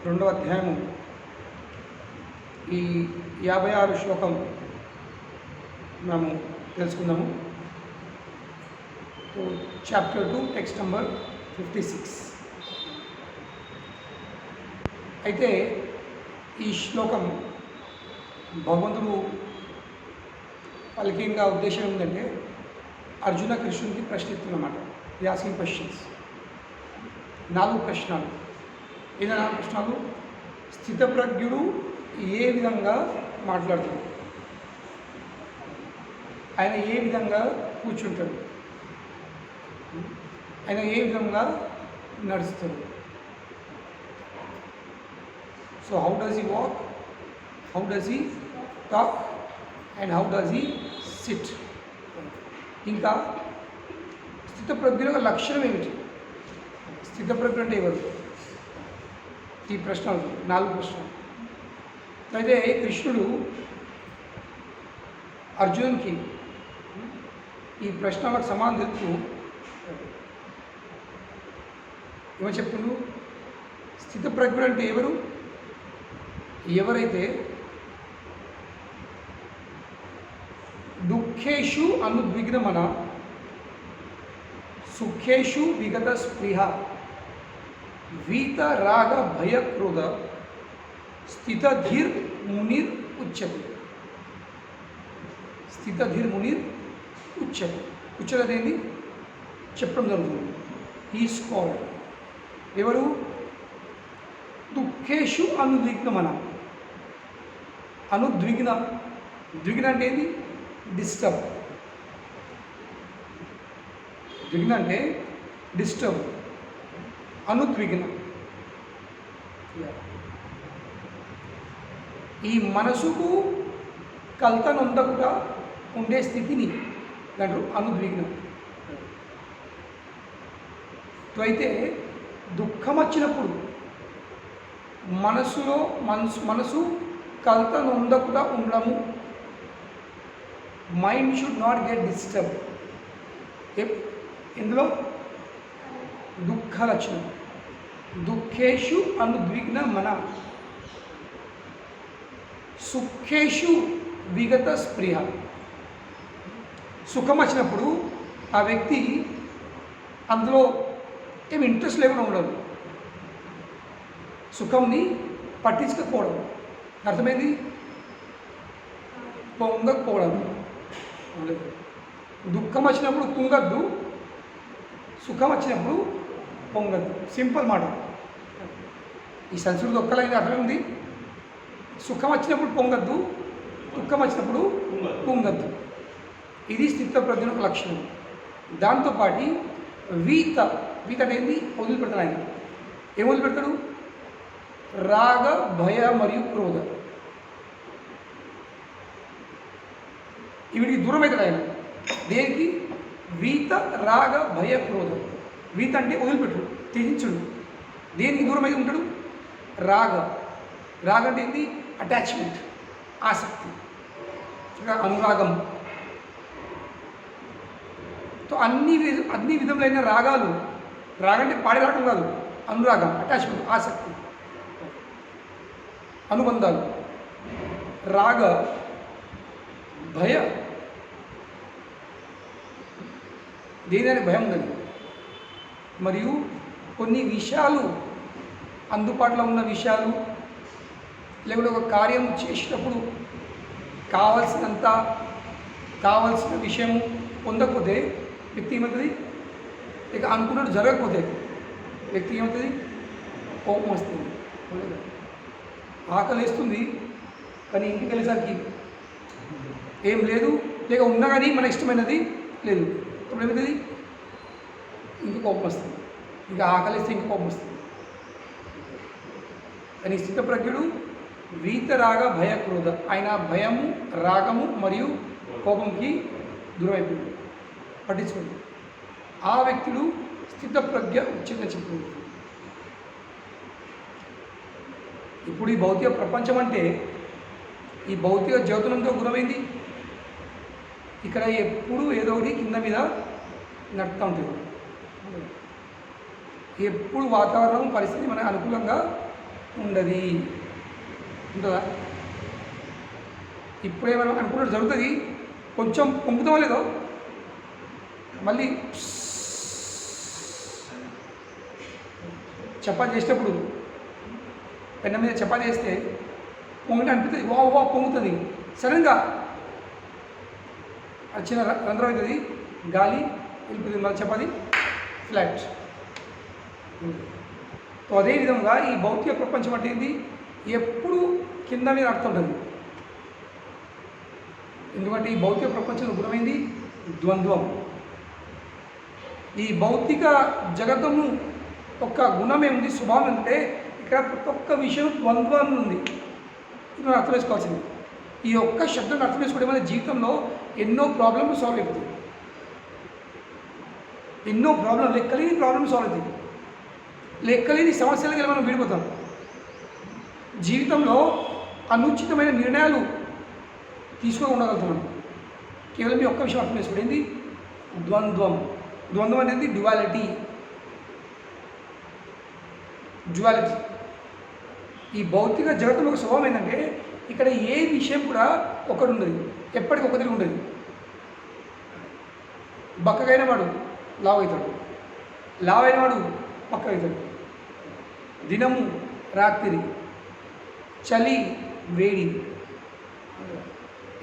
రెండవ అధ్యాయము ఈ 56 శ్లోకం మనము తెలుసుకుందాము. Chapter 2 text number 56. అయితే ఈ శ్లోకం భగవంతుడు పలికిన ఉద్దేశం ఏంటంటే అర్జున కృష్ణునికి ప్రశ్నిస్తున్నమాట. యాసింగ్ క్వశ్చన్స్, 4 ప్రశ్నలు. ఏదైనా 4 ప్రశ్నలు. స్థితప్రజ్ఞుడు ఏ విధంగా మాట్లాడుతాడు, ఆయన ఏ విధంగా కూర్చుంటాడు, ఆయన ఏ విధంగా నడుస్తాడు. So how does he walk, how does he talk and how does he sit. ఇంకా స్థితప్రజ్ఞ యొక్క లక్షణం ఏమిటి, స్థితప్రజ్ఞ అంటే ఎవరు, ఈ ప్రశ్నలు 4 ప్రశ్నలు. అయితే కృష్ణుడు అర్జునునికి ఈ ప్రశ్నలకు సమాధానం తెలుపుతూ ఏమని చెప్తుండు, స్థితప్రజ్ఞుడు అంటే ఎవరు, ఎవరైతే దుఃఖేషు అనుద్విగ్నమన సుఖేషు విగత స్పృహ వీత రాగ భయ క్రోధ స్థితధీర్ మునిర్ ఉచ్యతే. స్థితధీర్ మునిర్ ఉచ్యతే. ఉచ్యత అనేది చెప్పడం జరుగుతుంది. ఈస్ కాల్డ్ ఎవరు, దుఃఖేషు అనుద్విగ్నమన. అనుద్విగ్న, ద్విగ్న అంటే ఏంది, డిస్టర్బ్. ద్విగ్న అంటే డిస్టర్బ్, అనుద్విగ్న. ఈ మనసుకు కల్తనొందకుండా ఉండే స్థితిని దాంట్లో అనుద్విగ్నం. అయితే దుఃఖం వచ్చినప్పుడు మనసు కల్తనొందకుండా ఉండము. Mind should not get disturb. ఇందులో దుఃఖాలు వచ్చినప్పుడు దుఃఖేషు అనుద్విగ్న మన సుఖేషు విగత స్పృహ. సుఖం వచ్చినప్పుడు ఆ వ్యక్తి అందులో ఏమి ఇంట్రెస్ట్ లేకుండా ఉండదు, సుఖంని పట్టించకపోవడం. అర్థమైంది, పొంగకపోవడం. దుఃఖం వచ్చినప్పుడు కుంగద్దు, సుఖం వచ్చినప్పుడు పొంగద్దు. సింపుల్ మాట. ఈ సంస్కృతి ఒక్కలైంది అర్థమైంది. సుఖం వచ్చినప్పుడు పొంగద్దు, దుఃఖం వచ్చినప్పుడు పొంగద్దు. ఇది స్థితప్రజ్ఞ ఒక లక్షణం. దాంతోపాటు వీత అనేది వదిలిపెడతాడు ఆయన. ఏం వదిలిపెడతాడు, రాగ భయ మరియు క్రోధ, వీడికి దూరం అవుతాడు ఆయన. దేనికి, వీత రాగ భయ క్రోధ. వీత అంటే వదిలిపెట్టుడు, త్యజించుడు. దేనికి దూరం అయితే ఉంటాడు, రాగ. రాగ అంటే ఏంటి, అటాచ్మెంట్, ఆసక్తి, అనురాగం. అన్ని విధములైన రాగాలు, రాగం అంటే పాడి రాగం కాదు, అనురాగం, అటాచ్మెంట్, ఆసక్తి, అనుబంధాలు. రాగ భయ, దేనిని భయం ఉన్నది. మరియు కొన్ని విషయాలు, అందుబాటులో ఉన్న విషయాలు, లేకుంటే ఒక కార్యం చేసేటప్పుడు కావాల్సిన విషయము పొందకపోతే వ్యక్తి ఏమవుతుంది, ఇక అనుకున్నట్టు జరగకపోతే వ్యక్తి ఏమవుతుంది, కోపం వస్తుంది. ఆకలి వేస్తుంది కానీ ఇంటికి వెళ్ళేసరికి ఏం లేదు, లేక ఉన్నా కానీ మన ఇష్టమైనది లేదు. అప్పుడు ఏమవుతుంది, ఇంక కోపం వస్తుంది. ఇక ఆకలి వేస్తే ఇంక కోపం వస్తుంది. కానీ స్థితప్రజ్ఞుడు వీతరాగ భయ క్రోధ, ఆయన భయము, రాగము మరియు కోపంకి దూరమైపోయాడు, పట్టించుకోండి. ఆ వ్యక్తులు స్థితప్రజ్ఞ ఉచ్యత చెప్తుంది. ఇప్పుడు ఈ భౌతిక ప్రపంచం అంటే, ఈ భౌతిక జ్యోతులంతో గురమైంది. ఇక్కడ ఎప్పుడు ఏదో ఒకటి కింద మీద నడుస్తూ ఉంటుంది. ఎప్పుడు వాతావరణం పరిస్థితి మనకు అనుకూలంగా ఉండదు. ఉంటుందా? ఇప్పుడే మనం అనుకున్నట్టు జరుగుతుంది, కొంచెం పొంగుతామో లేదో మళ్ళీ చపాతీ చేసేటప్పుడు పెన్న మీద చపాతీ చేస్తే పొంగిన అనిపిస్తుంది, వా వా పొంగుతుంది. సడన్గా చిన్న రంధ్రం అవుతుంది, గాలి వెళ్ళిపోతుంది, మళ్ళీ చపాతీ ఫ్లాట్. సో అదేవిధంగా ఈ భౌతిక ప్రపంచం అంటే ఏంటి? ఎప్పుడు కింద మీద అర్థం. ఎందుకంటే ఈ భౌతిక ప్రపంచంలో గుణమైంది ద్వంద్వం. ఈ భౌతిక జగత్తము ఒక గుణం ఏముంది, స్వభావం అంటే ఇక్కడ ప్రతి ఒక్క విషయం ద్వంద్వం ఉంది. ఇది మనం అర్థం చేసుకోవాల్సింది. ఈ ఒక్క శబ్దం అర్థం చేసుకోవడం మన జీవితంలో ఎన్నో ప్రాబ్లమ్లు సాల్వ్ అవుతుంది. ఎన్నో ప్రాబ్లం, లెక్కలేని ప్రాబ్లమ్ సాల్వ్ అవుతుంది. లెక్కలేని సమస్యలకి మనం విడిపోతాం. జీవితంలో అనుచితమైన నిర్ణయాలు తీసుకోకుండా కేవలం ఈ ఒక్క విషయం అర్థం చేసుకోండి. ఏంటి? ద్వంద్వం. ద్వంద్వం అనేది డ్యువాలిటీ. ఈ భౌతిక జగత్తులో ఒక స్వభావం ఏంటంటే ఇక్కడ ఏ విషయం కూడా ఒకటి ఉండదు, ఎప్పటికొకటి ఉండదు. బక్కగైన వాడు లావు అవుతాడు, లావు అయిన వాడు పక్క అవుతాడు. దినము రాత్రి, చలి వేడి,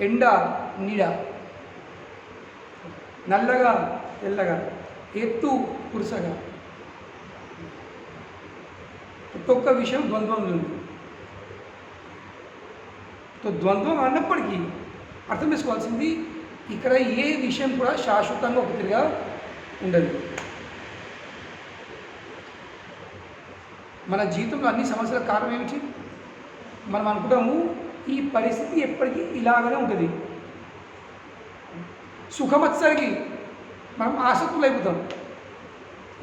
ఎండ నీడ, నల్లగా తెల్లగా, ఎత్తు కురుసగా, ప్రతి ఒక్క విషయం ద్వంద్వంలో ఉంది. సో ద్వంద్వం అన్నప్పటికీ అర్థం చేసుకోవాల్సింది ఇక్కడ ఏ విషయం కూడా శాశ్వతంగా ఒక తిరిగా ఉండదు. మన జీవితంలో అన్ని సమస్యలకు కారణం ఏమిటి? మనం అనుకుంటాము ఈ పరిస్థితి ఎప్పటికీ ఇలాగనే ఉంటుంది. సుఖం వచ్చేసరికి మనం ఆసక్తులు అయిపోతాం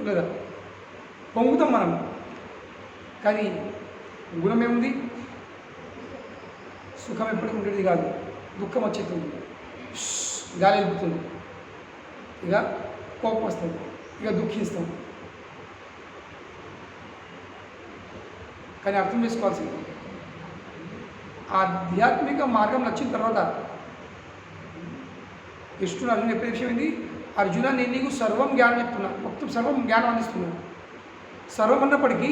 లేదా పొంగుతాం మనం. కానీ గుణం ఏముంది? సుఖం ఎప్పటికీ ఉండేది కాదు, దుఃఖం వచ్చేస్తుంది, గాలి వెళ్ళిపోతుంది, ఇక కోపం వస్తుంది, ఇక దుఃఖిస్తాం. కానీ అర్థం చేసుకోవాల్సింది ఆధ్యాత్మిక మార్గం వచ్చిన తర్వాత కృష్ణుడు అర్జునుడు చెప్పే విషయం ఏంది? అర్జున, నేను నీకు సర్వం జ్ఞానం చెప్తున్నా, మొత్తం సర్వం జ్ఞానం అందిస్తున్నా. సర్వం అన్నప్పటికీ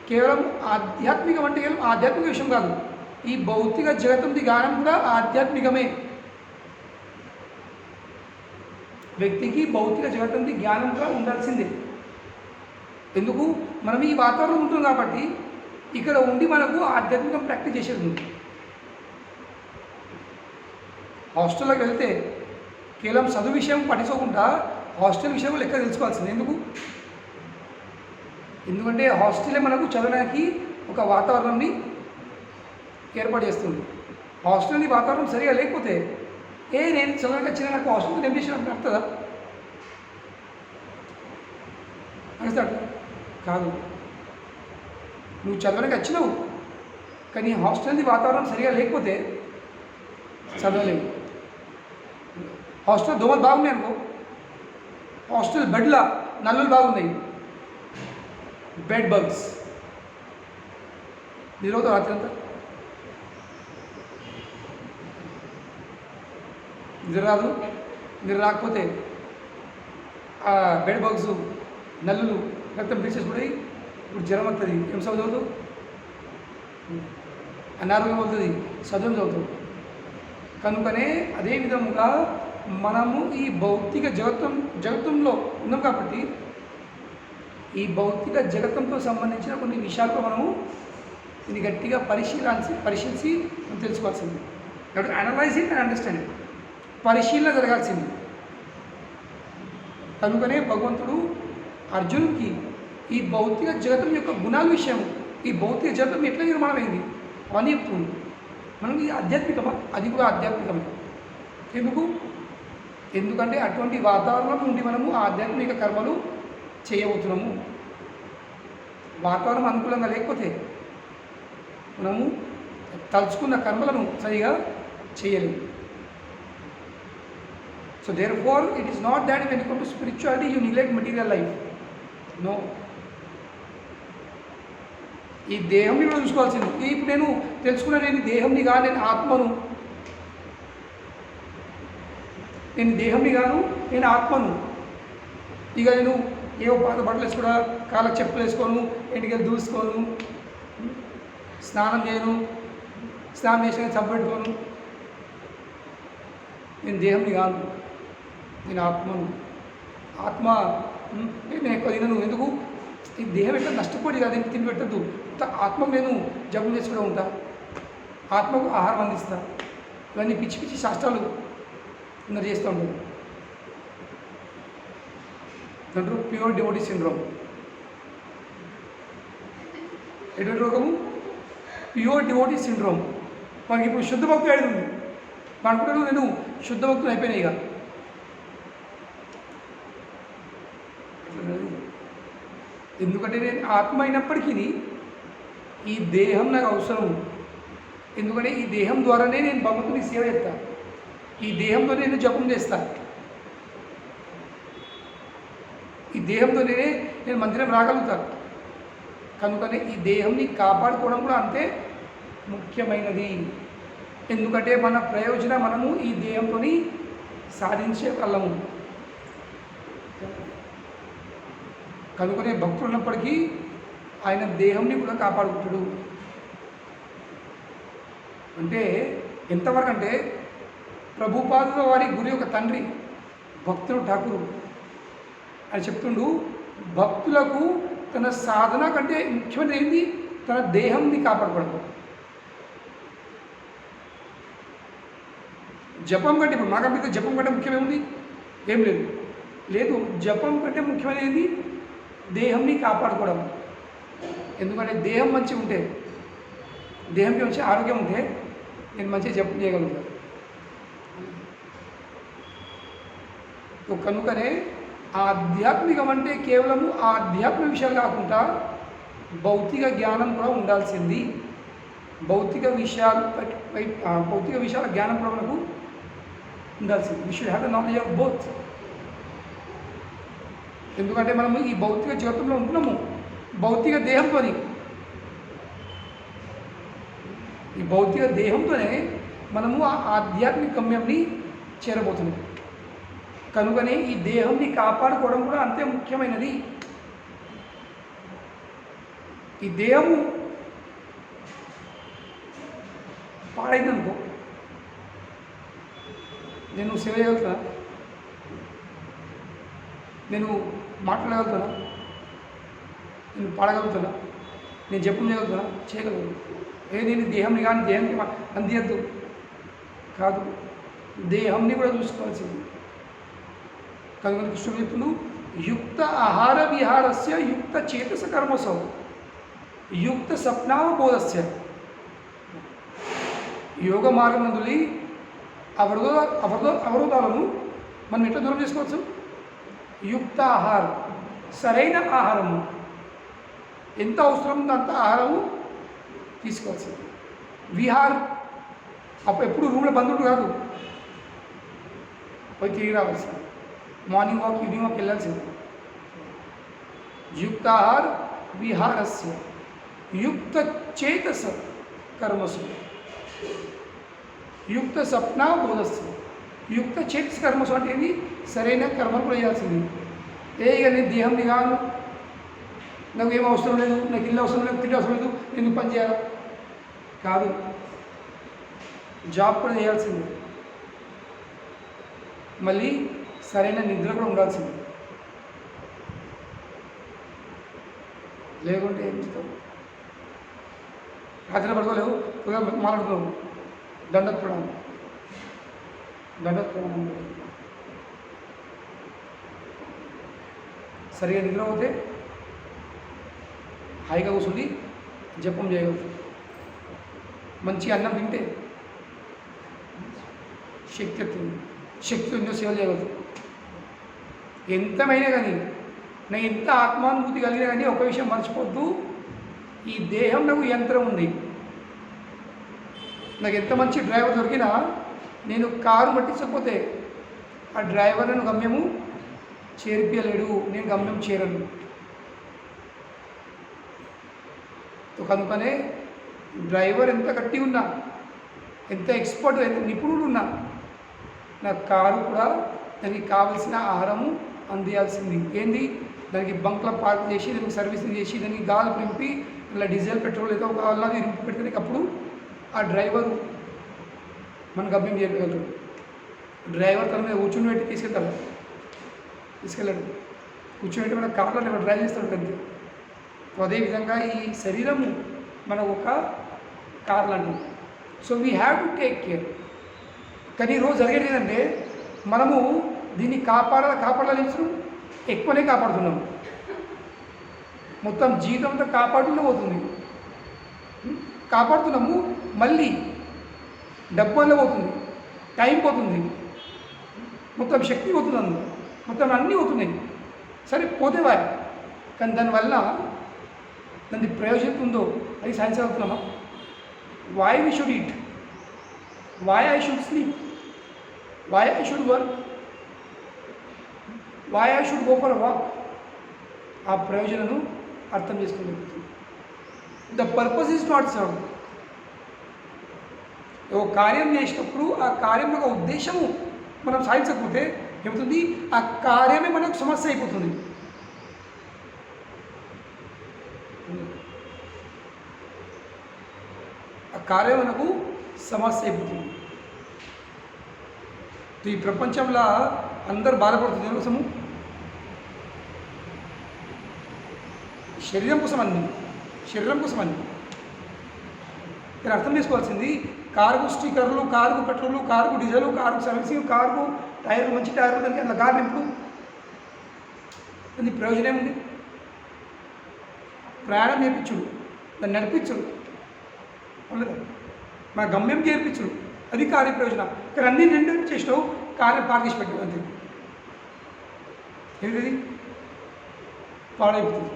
కేవలం ఆధ్యాత్మికం అంటే కేవలం ఆధ్యాత్మిక విషయం కాదు, ఈ భౌతిక జగత్తుది జ్ఞానం కూడా ఆధ్యాత్మికమే. వ్యక్తికి భౌతిక జగత్తుది జ్ఞానం కూడా ఉండాల్సిందే. ఎందుకు? మనం ఈ వాతావరణం ఉంటుంది కాబట్టి ఇక్కడ ఉండి మనకు ఆధ్యాత్మికం ప్రాక్టీస్ చేసేది ఉంది. హాస్టల్లోకి వెళ్తే కేవలం చదువు విషయం పట్టించుకోకుండా హాస్టల్ విషయం లెక్క తెలుసుకోవాల్సింది. ఎందుకంటే హాస్టలే మనకు చదవడానికి ఒక వాతావరణాన్ని ఏర్పాటు చేస్తుంది. హాస్టల్ని వాతావరణం సరిగా లేకపోతే నేను చదవడానికి వచ్చిన నాకు హాస్టల్తో ఏం చేసిన అర్థదా? అనిస్తాడు కాదు. నువ్వు చదవడానికి వచ్చినావు కానీ హాస్టల్ది వాతావరణం సరిగా లేకపోతే చదవలేవు. హాస్టల్ దోమలు బాగున్నాయి అనుకో, హాస్టల్ బెడ్ల నల్లులు బాగున్నాయి, బెడ్ బగ్స్, నిరోధ రాత్రి అంతా నిద్ర రాదు. నిద్ర రాకపోతే ఆ బెడ్ బగ్స్ నల్లులు రక్తం పీల్చేసుకుంటాయి. ఇప్పుడు జ్వరం వస్తుంది, ఏం చదువుతుంది? అనారోగ్యం అవుతుంది, చదువు చదువుతుంది. కనుకనే అదేవిధంగా మనము ఈ భౌతిక జగత్తంలో ఉన్నాం కాబట్టి ఈ భౌతిక జగత్తంతో సంబంధించిన కొన్ని విషయాలతో మనము ఇది గట్టిగా పరిశీలించి మనం తెలుసుకోవాల్సింది. కాబట్టి అనలైజింగ్ అండ్ అండర్స్టాండింగ్ పరిశీలన జరగాల్సింది. కనుకనే భగవంతుడు అర్జునుడికి ఈ భౌతిక జగతం యొక్క గుణాల విషయం, ఈ భౌతిక జగతం ఎట్లా నిర్మాణమైంది అవన్నీ చెప్తుంది. మనం ఇది ఆధ్యాత్మికమా? అది కూడా ఆధ్యాత్మికమే. ఎందుకంటే అటువంటి వాతావరణం నుండి మనము ఆధ్యాత్మిక కర్మలు చేయబోతున్నాము. వాతావరణం అనుకూలంగా లేకపోతే మనము తలుచుకున్న కర్మలను సరిగా చేయలేము. So therefore it is not that when you come to spirituality you neglect material life. No. ఈ దేహంని కూడా చూసుకోవాల్సింది. ఇప్పుడు నేను తెలుసుకున్నా, నేను దేహంని కాను, నేను ఆత్మను. నేను దేహంని కాను, నేను ఆత్మను. ఇక నేను ఏవో పాత బట్టలు వేసుకోడా, కాళ్ళకి చెప్పులు వేసుకోను, ఎంటికలు దూసుకోను, స్నానం చేయను, స్నానం చేసిన చంపు పెట్టుకోను. నేను దేహంని కాను, నేను ఆత్మను. ఆత్మ నేను ఎక్కువ తినను. ఎందుకు? ఈ దేహం ఎట్లా నష్టపోయి కాదు, నేను తిని పెట్టద్దు. ఆత్మకు నేను జపం చేసి కూడా ఉంటా, ఆత్మకు ఆహారం అందిస్తా. ఇవన్నీ పిచ్చి పిచ్చి శాస్త్రాలు అందరు చేస్తూ ఉంటారు. దాంట్లో ప్యూర్ డివోటీ సిండ్రోమ్. ఎటువంటి రోగము? Pure devotee syndrome. మనకి ఇప్పుడు శుద్ధ భక్తి అయింది ఉంది. అనుకుంటాను నేను శుద్ధ భక్తులు అయిపోయినాయి. ఇక ఎందుకంటే నేను ఆత్మ అయినప్పటికీ ఈ దేహం నాకు అవసరం. ఎందుకంటే ఈ దేహం ద్వారానే నేను భగవంతుని సేవ చేస్తా, ఈ దేహంతో నేను జపం చేస్తా, ఈ దేహంతోనే నేను మందిరం రాగలుగుతాను. కనుకనే ఈ దేహంని కాపాడుకోవడం కూడా అంతే ముఖ్యమైనది. ఎందుకంటే మన ప్రయోజనం మనము ఈ దేహంతో సాధించగలము. కనుకనే భక్తులు ఉన్నప్పటికీ ఆయన దేహంని కూడా కాపాడుకుంటాడు. అంటే ఎంతవరకు అంటే ప్రభుపాదుల వారి గురి ఒక తండ్రి భక్తులు ఠాకూరు అని చెప్తుండు, భక్తులకు తన సాధన కంటే ముఖ్యమైనది ఏంది? తన దేహంని కాపాడుకోవడం. జపం కంటే, ఇప్పుడు మాకంటే జపం కంటే ముఖ్యమేముంది? ఏం లేదు. లేదు, జపం కంటే ముఖ్యమైనది దేహంని కాపాడుకోవడం. ఎందుకంటే దేహం మంచిగా ఉంటే, దేహంకి మంచి ఆరోగ్యం ఉంటే నేను మంచిగా జపం చేయగలుగుతాను. కనుకనే ఆధ్యాత్మికం అంటే కేవలము ఆధ్యాత్మిక విషయాలు కాకుండా భౌతిక జ్ఞానం కూడా ఉండాల్సింది. భౌతిక విషయాల జ్ఞానం కూడా మనకు ఉండాల్సింది. We should have the knowledge of both. ఎందుకంటే మనము ఈ భౌతిక జీవితంలో ఉంటున్నాము భౌతిక దేహంతో. ఈ భౌతిక దేహంతోనే మనము ఆ ఆధ్యాత్మిక గమ్యంని చేరబోతున్నాం. కనుకనే ఈ దేహంని కాపాడుకోవడం కూడా అంతే ముఖ్యమైనది. ఈ దేహము పాడైందనుకో, నేను సేవ చేయగలుగుతానా? నేను మాట్లాడగలుగుతానా? నేను పాడగలుగుతానా? నేను జపం చేయగలుగుతానా? చేయగలను. నేను దేహంని కానీ దేహానికి అందియద్దు కాదు, దేహంని కూడా చూసుకోవాల్సింది. కనుక కృష్ణుడు చెప్తును, యుక్త ఆహార విహారస్య యుక్త చేతస కర్మసౌ యుక్త స్వప్నావబోధస్య. యోగ మార్గం నందులి అవరోధాలను మనం ఎట్లా దూరం చేసుకోవచ్చు? యుక్త ఆహారం, సరైన ఆహారము, ఎంత అవసరం ఉందో అంత ఆహారము తీసుకోవాల్సింది. విహార్ అప్పుడు ఎప్పుడు రూమ్లో బంధువుడు కాదు, పోయి తిరిగి రావాల్సింది. మార్నింగ్ వాక్, ఈవినింగ్ వాక్ వెళ్ళాల్సింది. యుక్తాహార విహారస్య యుక్త చేతస కర్మసు యుక్త స్వప్నాబోధస్య. యుక్త చేతస కర్మసు అంటే ఏంటి? సరైన కర్మలు కూడా చేయాల్సింది. ఇక నేను దేహంని కాను, నాకు ఏం అవసరం లేదు, నాకు ఇల్లు అవసరం లేదు, తిండి అవసరం లేదు, నేను పని చేయాలి కాదు, జాబ్ కూడా చేయాల్సింది. మళ్ళీ సరైన నిద్ర కూడా ఉండాల్సింది. లేకుంటే ఏం చేస్తావు? రాత్రి పడుకోలేవు, మాట్లాడుతున్నావు, దండత్వడం సరిగా నిద్ర పోతే హాయిగా కూర్చుండి జపం చేయగలుగుతాం. మంచి అన్నం తింటే శక్తితో సేవ చేయగలుగుతాం. ఎంతమైనా కానీ, నాకు ఎంత ఆత్మానుభూతి కలిగినా కానీ ఒక విషయం మర్చిపోద్దు, ఈ దేహం నాకు యంత్రం ఉంది. నాకు ఎంత మంచి డ్రైవర్ దొరికినా నేను కారు పట్టించకపోతే ఆ డ్రైవర్ నన్ను గమ్యము చేర్పియలేడు, నేను గమ్యం చేరను. కనుకనే డ్రైవర్ ఎంత గట్టి ఉన్నా, ఎంత ఎక్స్పర్ట్, ఎంత నిపుణుడు ఉన్నా, నా కారు కూడా దానికి కావలసిన ఆహారము అందియాల్సింది. ఏంది? దానికి బంక్లో పార్క్ చేసి, దానికి సర్వీసింగ్ చేసి, దానికి గాలి నింపి, ఇలా డీజిల్ పెట్రోల్ ఏదో ఒక వాళ్ళని నింపి పెట్టుకునే అప్పుడు ఆ డ్రైవరు మన గమ్యం చేయగలరు. డ్రైవర్ తన మీద కూర్చుని పెట్టి తీసుకెళ్ళాడు. కూర్చొని పెట్టి మన కార్లో నేను డ్రైవ్ చేస్తాడు అంతే. అదేవిధంగా ఈ శరీరము మన ఒక కార్ లాంటిది. So we have to take care. కానీ ఈరోజు జరిగేది ఏంటంటే మనము దీన్ని కాపాడాలి ఎక్కువనే కాపాడుతున్నాము. మొత్తం జీవితంతో కాపాడుతూనే పోతుంది. కాపాడుతున్నాము, మళ్ళీ డబ్బు వల్ల పోతుంది, టైం పోతుంది, మొత్తం శక్తి పోతుంది, అందులో మొత్తం అన్నీ పోతున్నాయి. సరే పోతేవా, కానీ దానివల్ల దాని ప్రయోజనం ఉందో అది సైన్స్ అవుతున్నామా? Why we should eat, why I should sleep, why I should work, why I should go for walk, ఆ ప్రయోజనను అర్థం చేసుకోగలుగుతుంది. The purpose is not serve. ఒక కార్యం చేసినప్పుడు ఆ కార్యం యొక్క ఉద్దేశము మనం సాధించకపోతే ఏమవుతుంది? ఆ కార్యమే మనకు సమస్య అయిపోతుంది. ఆ కార్యం మనకు సమస్య అయిపోతుంది. ఈ ప్రపంచంలో అందరు బాధపడుతుంది దేనికోసము? శరీరం కోసం అన్ని. మీరు అర్థం చేసుకోవాల్సింది, కారుకు స్టిక్కర్లు, కారుకు పెట్రోలు, కారుకు డీజిల్, కారుకు సర్వీసింగ్, కారుకు టైర్లు, మంచి టైర్లు, దానికి అట్లా కారు నింపుడు, దాని ప్రయోజనం ఏముంది? ప్రయాణం నేర్పించుడు, దాన్ని నడిపించుడు, అవును, మన గమ్యం చేర్పించుడు, అది కార్య ప్రయోజనం. కానీ అన్ని రెండు చేసినావు, కార్యం పార్క్ చేసి పెట్టావు అంతే. ఏంటిది? పాడైపోతుంది.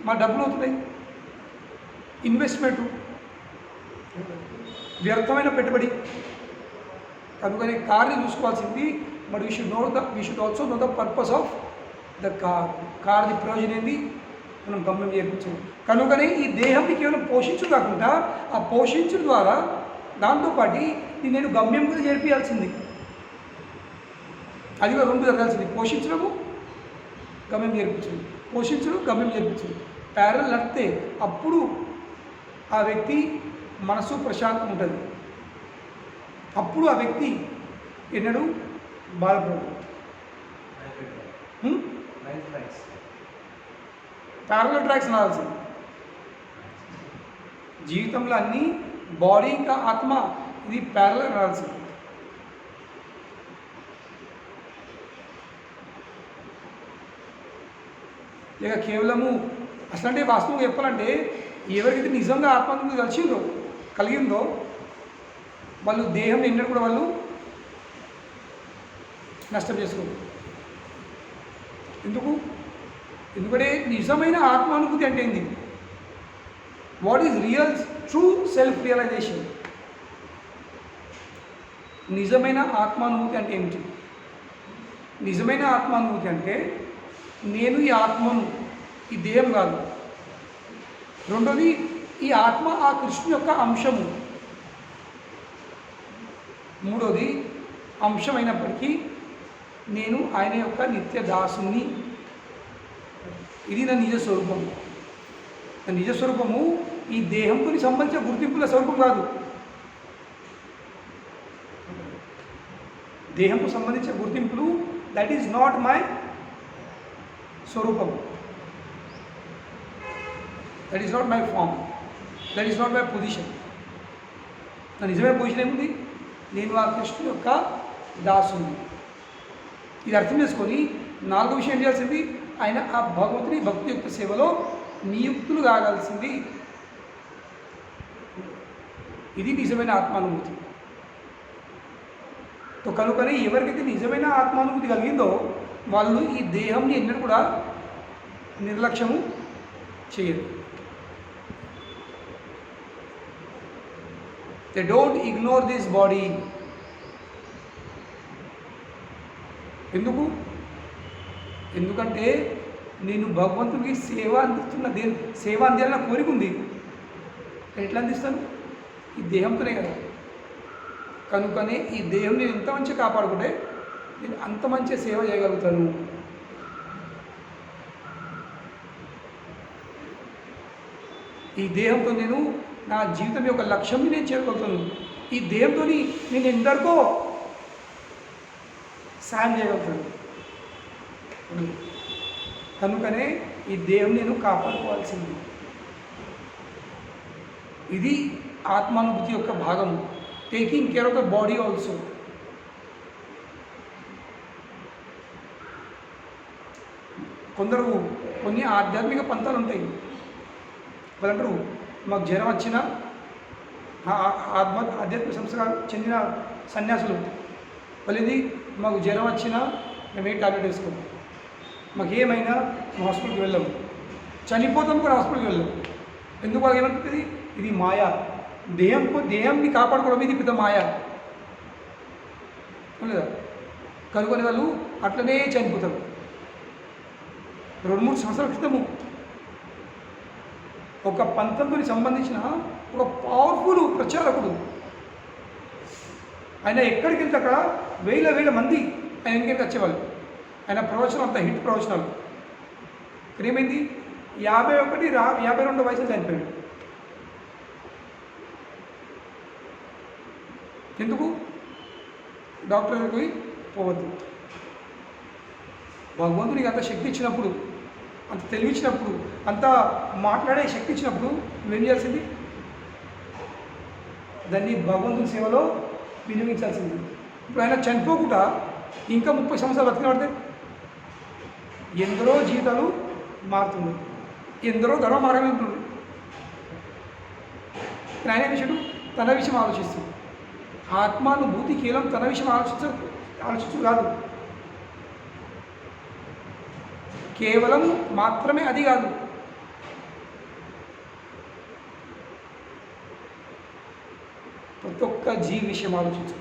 మా డబ్బులు అవుతున్నాయి, ఇన్వెస్ట్మెంటు, వ్యర్థమైన పెట్టుబడి. కనుకనే కార్ని చూసుకోవాల్సింది. మరి we should also know the purpose of the కార్ది ప్రయోజనం ఏంది? మనం గమ్యం చేర్పించాలి. కనుకనే ఈ దేహాన్ని కేవలం పోషించు కాకుండా ఆ పోషించడం ద్వారా దాంతోపాటు నేను గమ్యం కూడా చేర్పించాల్సింది. అది కూడా రెండు జరగాల్సింది. పోషించడము, గమ్యం చేర్పించడం, పోషించడం, గమ్యం చేర్పించడం ప్యారల్ నడితే అప్పుడు ఆ వ్యక్తి మనసు ప్రశాంతం ఉంటుంది. అప్పుడు ఆ వ్యక్తి ఎన్నడూ బాధపడదు. Parallel tracks నడాల్సింది. జీవితంలో అన్నీ బాడీ ఇంకా ఆత్మ ఇది ప్యారల్ నడాల్సింది. లేక కేవలము అసలంటే వాస్తవంగా చెప్పాలంటే ఎవరికైతే నిజంగా ఆత్మానుభూతి కలిగిందో వాళ్ళు దేహం ఎన్నడూ కూడా వాళ్ళు నష్టం చేసుకోరు. ఎందుకంటే నిజమైన ఆత్మానుభూతి అంటే ఏంది? What is real true self realization. నిజమైన ఆత్మానుభూతి అంటే ఏమిటి? నిజమైన ఆత్మానుభూతి అంటే నేను ఈ ఆత్మను, ఈ దేహం కాదు. రెండోది, ఈ ఆత్మ ఆ కృష్ణుని యొక్క అంశము. మూడోది, అంశమైనప్పటికీ నేను ఆయన యొక్క నిత్య దాసుని. ఇది నా నిజస్వరూపము. నా నిజస్వరూపము ఈ దేహంతో సంబంధించిన గుర్తింపుల స్వరూపం కాదు. దేహంకు సంబంధించిన గుర్తింపులు, దట్ ఈజ్ నాట్ మై స్వరూపం. That is not my form, that is not my position. నా నిజమైన పొజిషన్ ఏముంది? నేను ఆ కృష్ణుని యొక్క దాసుని. ఇది అర్థం చేసుకొని నాలుగో విషయం ఏం చేయాల్సింది? ఆయన ఆ భగవంతుని భక్తియుక్త సేవలో నియుక్తులు కాగాల్సింది. ఇది నిజమైన ఆత్మానుభూతి. కనుకనే ఎవరికైతే నిజమైన ఆత్మానుభూతి కలిగిందో వాళ్ళు ఈ దేహంని ఎన్నడూ కూడా నిర్లక్ష్యము చేయరు. They don't ignore this body. ఎందుకంటే నేను భగవంతుడికి సేవ అందిస్తున్న సేవ అందియాలన్న కోరిక ఉంది. ఎట్లా అందిస్తాను? ఈ దేహంతోనే కదా. కనుకనే ఈ దేహం నేను ఎంత మంచిగా కాపాడుకుంటే నేను అంత మంచిగా సేవ చేయగలుగుతాను. ఈ దేహంతో నేను నా జీవితం యొక్క లక్ష్యాన్ని నేను చేరుకోగలుగుతాను. ఈ దేహంతో నేను ఎందరికో సాయం చేయగలుగుతాను. కనుకనే ఈ దేహం నేను కాపాడుకోవాల్సింది. ఇది ఆత్మానుభూతి యొక్క భాగం. Taking care of the body also. కొన్ని ఆధ్యాత్మిక పంథాలు ఉంటాయి. వాళ్ళంటారు మాకు జ్వరం వచ్చినా ఆధ్యాత్మిక సంస్థకు చెందిన సన్యాసులు వాళ్ళది మాకు జ్వరం వచ్చినా మేము ఏ టాబ్లెట్ వేసుకోము, మాకు ఏమైనా మేము హాస్పిటల్కి వెళ్ళాము, చనిపోతాం కూడా హాస్పిటల్కి వెళ్ళాము. ఎందుకు వాళ్ళకి ఏమనిపిస్తుంది? ఇది మాయా. దేహాన్ని కాపాడుకోవడం ఇది పెద్ద మాయా లేదా? కనుకొని వాళ్ళు అట్లనే చనిపోతారు. 2-3 సంవత్సరాల క్రితము ఒక పంతంతో సంబంధించిన ఒక పవర్ఫుల్ ప్రచారకుడు, ఆయన ఎక్కడికి వెళ్తే అక్కడ వేల మంది ఆయన వెనకకి వచ్చేవాళ్ళు. ఆయన ప్రవచనం అంత హిట్ ప్రవచనాలు. ఇక్కడ ఏమైంది? 52 వయసులో చనిపోయాడు. ఎందుకు? డాక్టర్ దగ్గరికి పోవద్దు. భగవంతునికి అంత శక్తి ఇచ్చినప్పుడు, అంత తెలివి ఇచ్చినప్పుడు, అంత మాట్లాడే శక్తి ఇచ్చినప్పుడు నువ్వేం చేయాల్సింది? దాన్ని భగవంతుని సేవలో వినియోగించాల్సింది. ఇప్పుడు ఆయన చనిపోకుండా ఇంకా 30 సంవత్సరాలు బతికిన పడితే ఎందరో జీవితాలు మారుతున్నాయి, ఎందరో ధర్మ మార్గం ఉంటుంది. ఆయన విషయం తన విషయం ఆలోచిస్తుంది. ఆత్మానుభూతి కేవలం తన విషయం ఆలోచించు కాదు, కేవలం మాత్రమే అది కాదు. ప్రతి ఒక్క జీవి విషయం ఆలోచించు.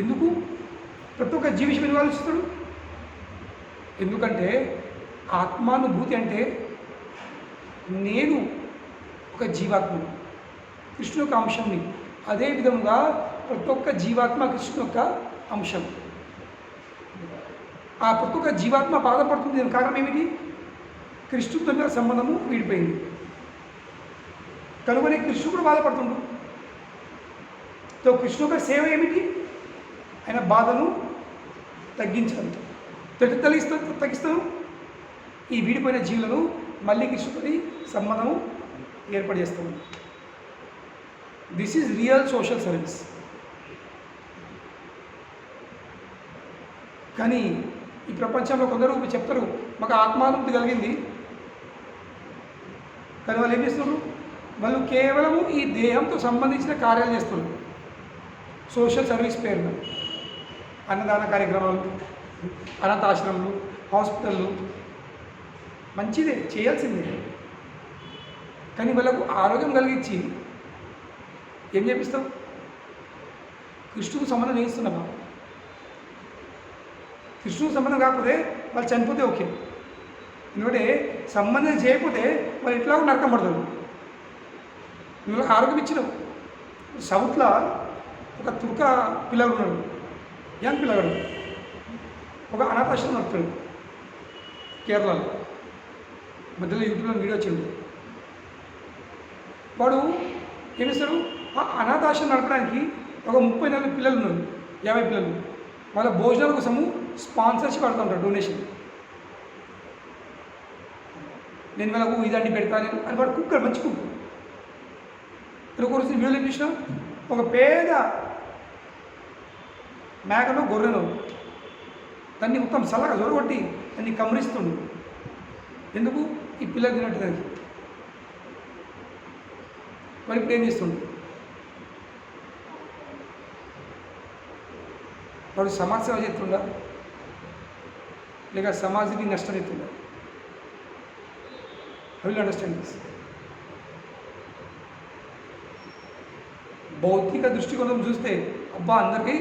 ఎందుకు ప్రతి ఒక్క జీవి విషయం ఎందుకు ఆలోచిస్తాడు? ఎందుకంటే ఆత్మానుభూతి అంటే నేను ఒక జీవాత్మను, కృష్ణు యొక్క అంశంని. అదే విధంగా ప్రతి ఒక్క జీవాత్మ కృష్ణు యొక్క అంశం. ఆ ప్రతి ఒక్క జీవాత్మ బాధపడుతుంది. దాని కారణం ఏమిటి? కృష్ణుతో సంబంధము వీడిపోయింది. కనుకనే కృష్ణుడు బాధపడుతుండు. సో కృష్ణు యొక్క సేవ ఏమిటి? ఆయన బాధను తగ్గించాలి. తగ్గిస్తాను ఈ వీడిపోయిన జీవులను మళ్ళీ కృష్ణుడి సంబంధము ఏర్పడేస్తాము. This is real social service. కానీ ఈ ప్రపంచంలో కొందరు చెప్తారు మాకు ఆత్మానుభూతి కలిగింది, కానీ వాళ్ళు ఏం చేస్తున్నారు? వాళ్ళు కేవలము ఈ దేహంతో సంబంధించిన కార్యాలు చేస్తున్నారు. సోషల్ సర్వీస్ పేరున అన్నదాన కార్యక్రమాలు, అనాథాశ్రమాలు, హాస్పిటళ్ళు మంచిదే, చేయాల్సిందే. కానీ వాళ్ళకు ఆరోగ్యం కలిగించి ఏం చేపిస్తాం? కృష్ణుకు సంబంధం వేస్తున్నామా? కృష్ణుకు సంబంధం కాకపోతే వాళ్ళు చనిపోతే ఓకే. ఎందుకంటే సంబంధం చేయకపోతే వాళ్ళు ఎట్లాగో నరకం పడతారు. నువ్వు ఆరోగ్యం ఇచ్చినావు. సౌత్లో ఒక తుర్క పిల్లలు ఉన్నాడు, యంగ్ పిల్లగాడు, ఒక అనాథాశ్రమం నడుపుతాడు కేరళలో. మధ్యలో యూట్యూబ్లో వీడియో వచ్చింది. వాడు ఏమిస్తాడు? ఆ అనాథాశ్రమం నడపడానికి ఒక 30-40 పిల్లలు ఉన్నారు, 50 పిల్లలు. వాళ్ళ భోజనాల కోసము స్పాన్సర్షిప్ పడుతూ ఉంటారు, డొనేషన్. నేను వాళ్ళకు ఇదండి పెడతాను అని. వాడు కుక్కర్, మంచి కుక్క. ఇక్కడ కోసం వీడియోలు ఏం చేసినా ఒక పేద మేకను గొర్రెను దాన్ని మొత్తం సలగా జొరగొట్టి దాన్ని కమరిస్తుండు. ఎందుకు? ఈ పిల్లలు తినట్టు దానికి. మరి ఇప్పుడు ఏం చేస్తుండు? వాడు సమాజ సేవ చేస్తుండా లేక సమాజానికి నష్టం అవుతుందా? I will understand this. భౌతిక దృష్టికోణం చూస్తే అబ్బా అందరికీ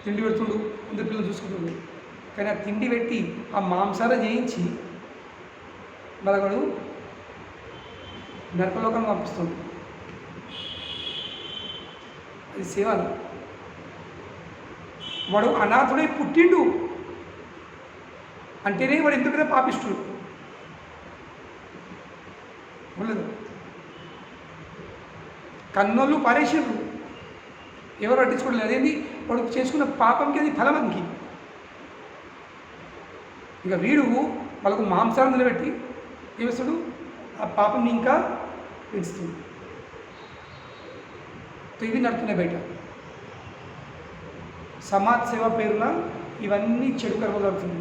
తిండి పెడుతుండు, అందరి పిల్లలు చూసుకుంటుండు. కానీ ఆ తిండి పెట్టి ఆ మాంసాలు చేయించి మరొకడు నరకలోకం పంపిస్తుంది. అది సేవలు. వాడు అనాథుడై పుట్టిండు అంటేనే వాడు ఎందుకంటే పాపిష్టుడు ఉండదు. కన్నోళ్ళు పారేసిండ్రు, ఎవరు పట్టించుకోలేదు. అదేంటి వాడు చేసుకున్న పాపంకి అది ఫలమంకి. ఇక వీడు వాళ్ళకు మాంసాలను నిలబెట్టి ఏమిస్తాడు, ఆ పాపంని ఇంకా పెంచుతుంది. ఇవి నడుతున్నాయి బయట. సమాజ్ సేవ పేరున ఇవన్నీ చెడు కర్మలు జరుగుతుంది.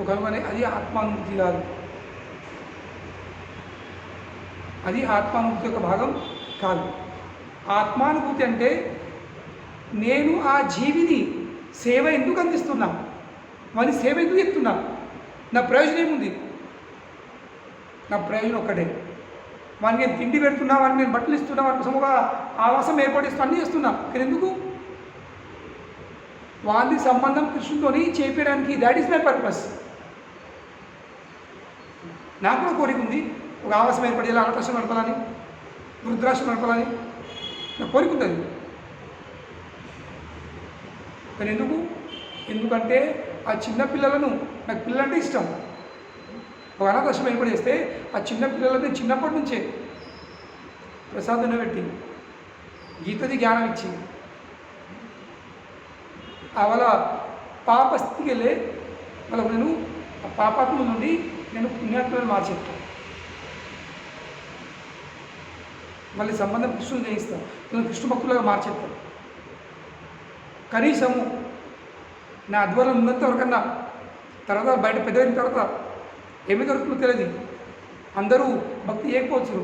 కనుకనే అది ఆత్మానుభూతి కాదు, అది ఆత్మానుభూతి యొక్క భాగం కాదు. ఆత్మానుభూతి అంటే నేను ఆ జీవిని సేవ ఎందుకు అందిస్తున్నా, వాని సేవ ఎందుకు ఎత్తున్నా, నా ప్రయోజనం ఏముంది? నా ప్రయోజనం ఒక్కటే, వానికి నేను తిండి పెడుతున్నా, వానికి నేను బట్టలు ఇస్తున్నా, వాని కోసం ఒక ఆవాసం ఏర్పడిస్తున్నా, అన్నీ చేస్తున్నా. కానీ ఎందుకు? వాని సంబంధం కృష్ణుతో చేపించడానికి. That is my purpose. నాకు కూడా కోరిక ఉంది, ఒక ఆవాసం ఏర్పడేలా అనాథాశ్రమం నడపాలని, వృద్ధాశ్రమం నడపాలని నాకు కోరిక ఉంటుంది. కానీ ఎందుకంటే ఆ చిన్న పిల్లలను, నాకు పిల్లలంటే ఇష్టం. ఒక అనాథాశ్రమం ఏర్పాటు చేస్తే ఆ చిన్న పిల్లలని చిన్నప్పటి నుంచే ప్రసాదం పెట్టి గీతది జ్ఞానం ఇచ్చి వాళ్ళ పాప స్థితికి వెళ్ళే వాళ్ళకు నేను ఆ పాపాత్మ నుండి నేను పుణ్యాత్మలను మార్చేస్తాను. మళ్ళీ సంబంధం కృష్ణుని చేయిస్తాను, నేను కృష్ణ భక్తులుగా మార్చేస్తాను. కనీసము నా అధ్వర్యం ఉన్నంత వరకన్నా, తర్వాత బయట పెద్దయిన తర్వాత ఏమి దొరుకుతుందో తెలియదు. అందరూ భక్తి చేయకపోవచ్చు,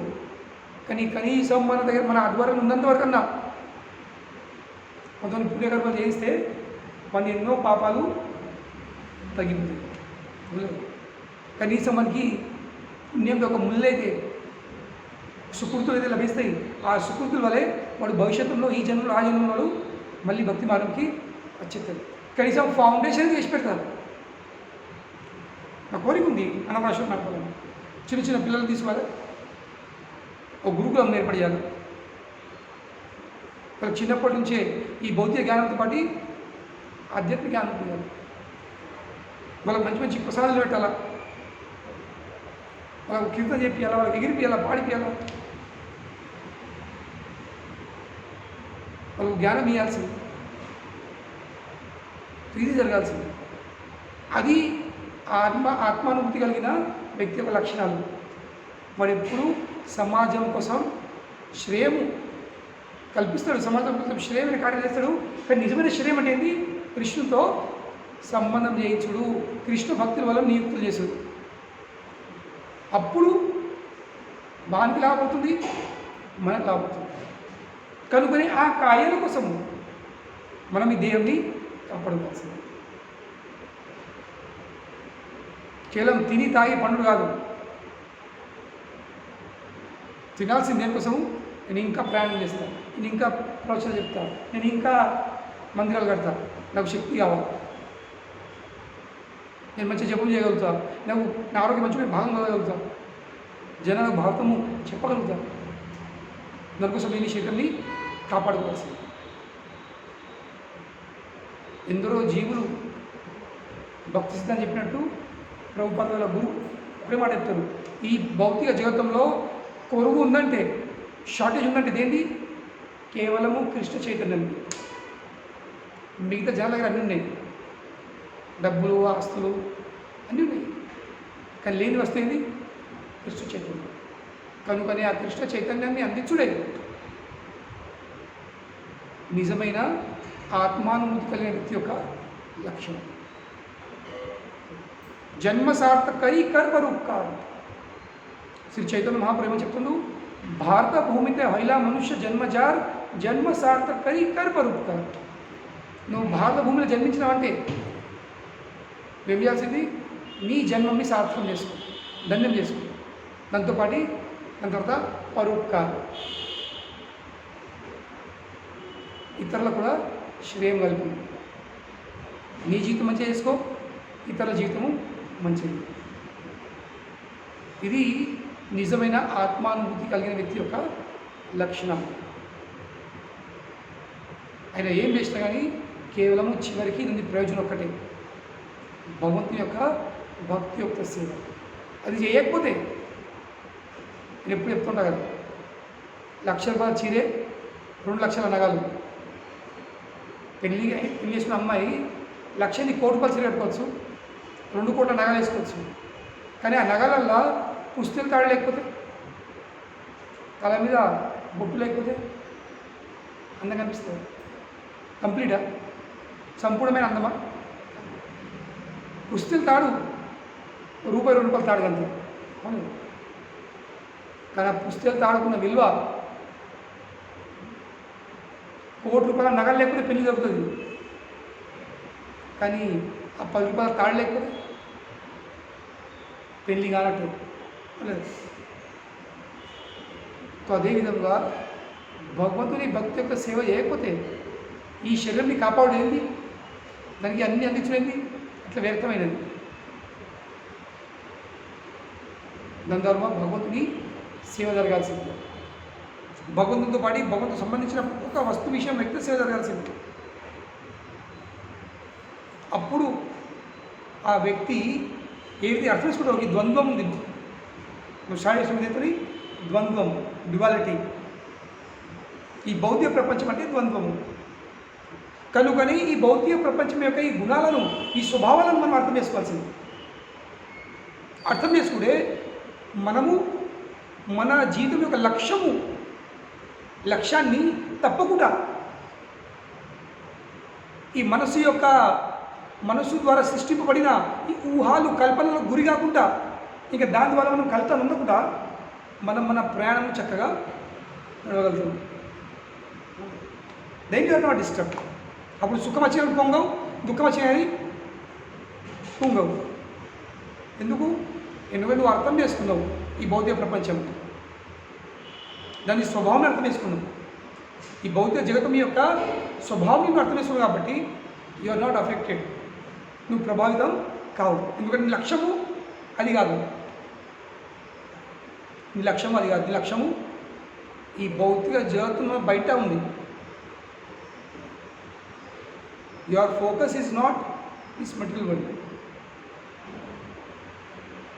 కానీ కనీసం మన దగ్గర మన అధ్వర్యం ఉన్నంత వరకన్నా కొంతమంది పుణ్యకర్మలు చేయిస్తే మన ఎన్నో పాపాలు తగ్గిపోతాయి. కనీసం మనకి పుణ్యంతో ఒక ముళ్ళైతే సుకృతులు అయితే లభిస్తాయి. ఆ సుకృతుల వలె వాడు భవిష్యత్తులో ఈ జన్మలో ఆ జన్మలో మళ్ళీ భక్తి మార్గంకి వచ్చేస్తారు. కనీసం ఫౌండేషన్ చేసి పెడతారు. నా కోరిక ఉంది అన్నప్రాశం నడపాలని, చిన్న చిన్న పిల్లలు తీసుకోవాలి, ఒక గురుకులం ఏర్పడేయాలి. వాళ్ళకి చిన్నప్పటి నుంచే ఈ భౌతిక జ్ఞానంతో పాటు ఆధ్యాత్మిక జ్ఞానం చేయాలి. వాళ్ళకి మంచి మంచి ప్రసాదాలు పెట్టాలా, వాళ్ళకు కీర్తన చెప్పియాలా, వాళ్ళకి ఎగిరిపియాలా, పాడిపియాలా, వాళ్ళకు జ్ఞానం ఇవ్వాల్సింది. ఇది జరగాల్సింది. అది ఆత్మానుభూతి కలిగిన వ్యక్తి యొక్క లక్షణాలు. వాడు ఎప్పుడు సమాజం కోసం శ్రేయము కల్పిస్తాడు, సమాజం కోసం శ్రేయమైన కార్యం చేస్తాడు. కానీ నిజమైన శ్రేయం అంటే ఏంటి? కృష్ణుతో సంబంధం చేయించుడు, కృష్ణ భక్తుల వల్ల నియుక్తులు చేసుడు. అప్పుడు వానికి లాభం అవుతుంది, మనకు లాభం అవుతుంది. కనుకొని ఆ కార్యాల కోసము మనం ఈ దేహంని కాపాడుకోవాల్సింది. కేవలం తిని తాగి పండుగ కాదు, తినాల్సింది దేనికోసము? నేను ఇంకా ప్రయాణం చేస్తాను, నేను ఇంకా ప్రవచన చెప్తాను, నేను ఇంకా మందిరాలు కడతాను, నాకు శక్తి కావాలి, నేను మంచిగా జపం చేయగలుగుతాను, నాకు నా ఆరోగ్యం మంచిగా భాగం కాగలుగుతాను, జనాలకు భారతము చెప్పగలుగుతాను. దానికోసం నేను ఈ శరీరాన్ని కాపాడుకోవాల్సింది. ఎందరో జీవులు భక్తి సిద్ధాన్ని చెప్పినట్టు ప్రభుపాద వాళ్ళ గురువు ఒకటే మాట చెప్తారు, ఈ భౌతిక జగత్తంలో కొరువు ఉందంటే, షార్టేజ్ ఉందంటే దేంటి? కేవలము కృష్ణ చైతన్యం. మిగతా జనాల దగ్గర అన్నీ ఉన్నాయి, డబ్బులు, ఆస్తులు అన్నీ ఉన్నాయి, కానీ లేని వస్తువు ఏంది? కృష్ణ చైతన్యం. కనుకనే ఆ కృష్ణ చైతన్యాన్ని అందించుడే నిజమైన ఆత్మానుభూతి కలిగిన వ్యక్తి యొక్క లక్షణం. జన్మ సార్థకై కర్ పరోపకార్. శ్రీ చైతన్య మహాప్రభు చెప్తుండు, భారత భూమితే హైలా మనుష్య జన్మజార్ జన్మ సార్థకై కర్ పరోపకార్. నువ్వు భారత భూమిలో జన్మించినావంటే ఏం చేయాల్సింది? నీ జన్మని సార్థకం చేసుకో, ధన్యం చేసుకో. దాంతోపాటు దాని తర్వాత పరోపకారం, ఇతరులకు కూడా శ్రేయం కలిపి నీ జీవితం మంచిగా చేసుకో, ఇతరుల జీవితము మంచిది. ఇది నిజమైన ఆత్మానుభూతి కలిగిన వ్యక్తి యొక్క లక్షణం. ఆయన ఏం చేసినా కానీ కేవలము చివరికి దీని ప్రయోజనం ఒక్కటే, భగవంతుని యొక్క భక్తి యొక్క సేవ. అది చేయకపోతే నేను ఎప్పుడు చెప్తుంటా కదా, ₹1,00,000 చీరే, 2 లక్షల నగలు. పెళ్ళి చేసిన అమ్మాయి ₹1,00,000 ₹1,00,00,000 చీర కట్టుకోవచ్చు, 2 కోట్ల నగలు వేసుకోవచ్చు. కానీ ఆ నగలల్లో పుస్తెలు తాడు లేకపోతే, తల మీద బొట్టు లేకపోతే అందంగా అనిపిస్తుంది. కంప్లీటా? సంపూర్ణమైన అందమా? పుస్తెలు తాడు ₹1, ₹2 తాడు కంటే అవును. కానీ ఆ పుస్తెలు తాడుకున్న విలువ ₹1,00,00,000 నగలు లేకపోతే పెళ్లి దొరుకుతుంది. కానీ ఆ ₹10 తాడు లేకపోతే పెళ్ళి కానట్టు లేదు. సో అదేవిధంగా భగవంతుని భక్తి యొక్క సేవ చేయకపోతే ఈ శరీరాన్ని కాపాడేది, దానికి అన్ని అందించలేంది, అట్లా వ్యర్థమైనది. దాని ద్వారా భగవంతుని సేవ జరగాల్సింది. భగవంతునితో పాడి భగవంతుకు సంబంధించిన ఒక వస్తు విషయం వ్యక్తి సేవ జరగాల్సింది. అప్పుడు ఆ వ్యక్తి ఏది అర్థం చేసుకుంటావు, ఈ ద్వంద్వం ఉంది. నువ్వు స్టార్ట్ చేసిన ద్వంద్వం, డ్యువాలిటీ. ఈ భౌతిక ప్రపంచం అంటే ద్వంద్వము. కనుకని ఈ భౌతిక ప్రపంచం యొక్క ఈ గుణాలను, ఈ స్వభావాలను మనం అర్థం చేసుకోవాల్సింది. అర్థం చేసుకుంటే మనము మన జీవితం యొక్క లక్ష్యాన్ని తప్పకుండా ఈ మనసు ద్వారా సృష్టింపబడిన ఈ ఊహాలు, కల్పనలకు గురి కాకుండా, ఇంకా దాని ద్వారా మనం కల్పన ఉండకుండా మన ప్రయాణం చక్కగా నడవగలుగుతాం. Then you are not disturb. అప్పుడు సుఖం వచ్చినప్పుడు పొంగవు, దుఃఖం వచ్చినది పొంగవు. ఎందుకంటే నువ్వు అర్థం చేసుకున్నావు ఈ భౌతిక ప్రపంచం, దాని స్వభావం అర్థం చేసుకున్నావు. ఈ భౌతిక జగతం యొక్క స్వభావం నువ్వు అర్థం చేసుకున్నావు కాబట్టి యు ఆర్ నాట్ అఫెక్టెడ్. నువ్వు ప్రభావితం కావు. ఎందుకంటే నీ లక్ష్యము అది కాదు. నీ లక్ష్యము ఈ భౌతిక జగత్తులో బయట ఉంది. Your focus is not this material world.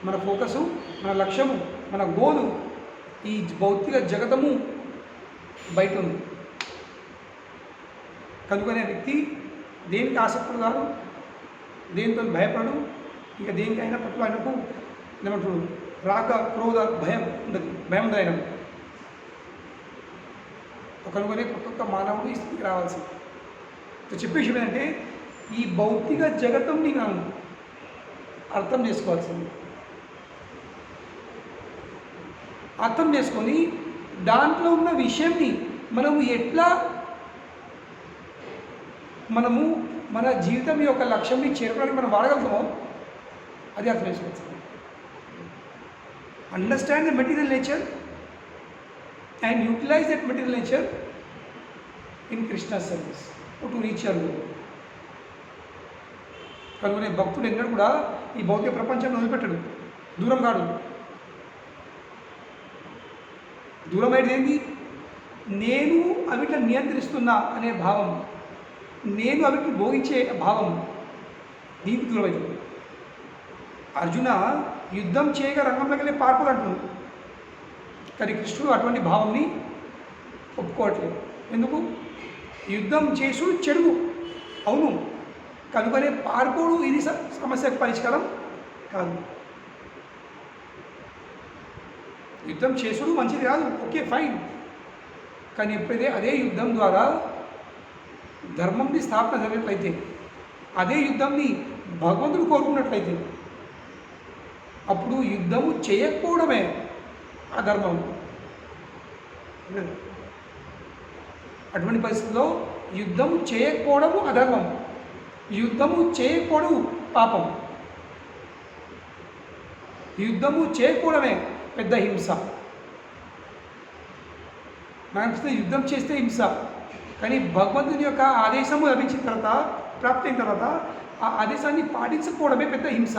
మన ఫోకసు, మన లక్ష్యము, మన గోలు ఈ భౌతిక జగతము బయట ఉంది. కనుకనే వ్యక్తి దేనికి ఆసక్తులు కాదు, దేనితో భయపడు, ఇక దేనికైనా పట్ల ఆయనకు ఏమంటాడు, రాగ క్రోధ భయం ఉండదు. భయం ఉండదు ఆయనకు. కనుకనే ఒక్కొక్క మానవుడు ఈ స్థితికి రావాల్సింది. చెప్పే విషయం ఏంటంటే ఈ భౌతిక జగత్తుని మనం అర్థం చేసుకోవాల్సింది. అర్థం చేసుకొని దాంట్లో ఉన్న విషయాన్ని మనము ఎట్లా మన జీవితం యొక్క లక్ష్యాన్ని చేరుకోవడానికి మనం వాడగలుగుతామో అది అర్థం చేసుకోవచ్చు. Understand the material nature and utilize that material nature in Krishna service to reach your goal. కనుగొనే భక్తుడు ఎన్నడూ కూడా ఈ భౌతిక ప్రపంచాన్ని వదిలిపెట్టడు, దూరం కాడు. దూరం అయితే ఏంటి? నేను అవిటిని నియంత్రిస్తున్నా అనే భావం, నేను అవిటిని భోగించే భావం దీనికి దూరం అవుతుంది. అర్జున యుద్ధం చేయగా రంగంలోకి వెళ్ళి పార్పులు అంటుంది. కానీ కృష్ణుడు అటువంటి భావంని ఒప్పుకోవట్లేదు. ఎందుకు? యుద్ధం చేసుడు చెడు అవును, కనుకనే పార్పోడు ఇది సమస్యకు పరిష్కారం కాదు. యుద్ధం చేసుడు మంచిది కాదు, ఓకే ఫైన్. కానీ ఎప్పుడైతే అదే యుద్ధం ద్వారా ధర్మంని స్థాపన జరిగినట్లయితే, అదే యుద్ధంని భగవంతుడు కోరుకున్నట్లయితే, అప్పుడు యుద్ధము చేయకపోవడమే అధర్మం. అటువంటి పరిస్థితుల్లో యుద్ధము చేయకపోవడము అధర్మం, యుద్ధము చేయకపోవడం పాపం. యుద్ధము చేయకపోవడమే పెద్ద హింస. మనకి యుద్ధం చేస్తే హింస, కానీ భగవంతుని యొక్క ఆదేశము లభించిన తర్వాత, ప్రాప్తి అయిన తర్వాత ఆ ఆదేశాన్ని పాటించకపోవడమే పెద్ద హింస,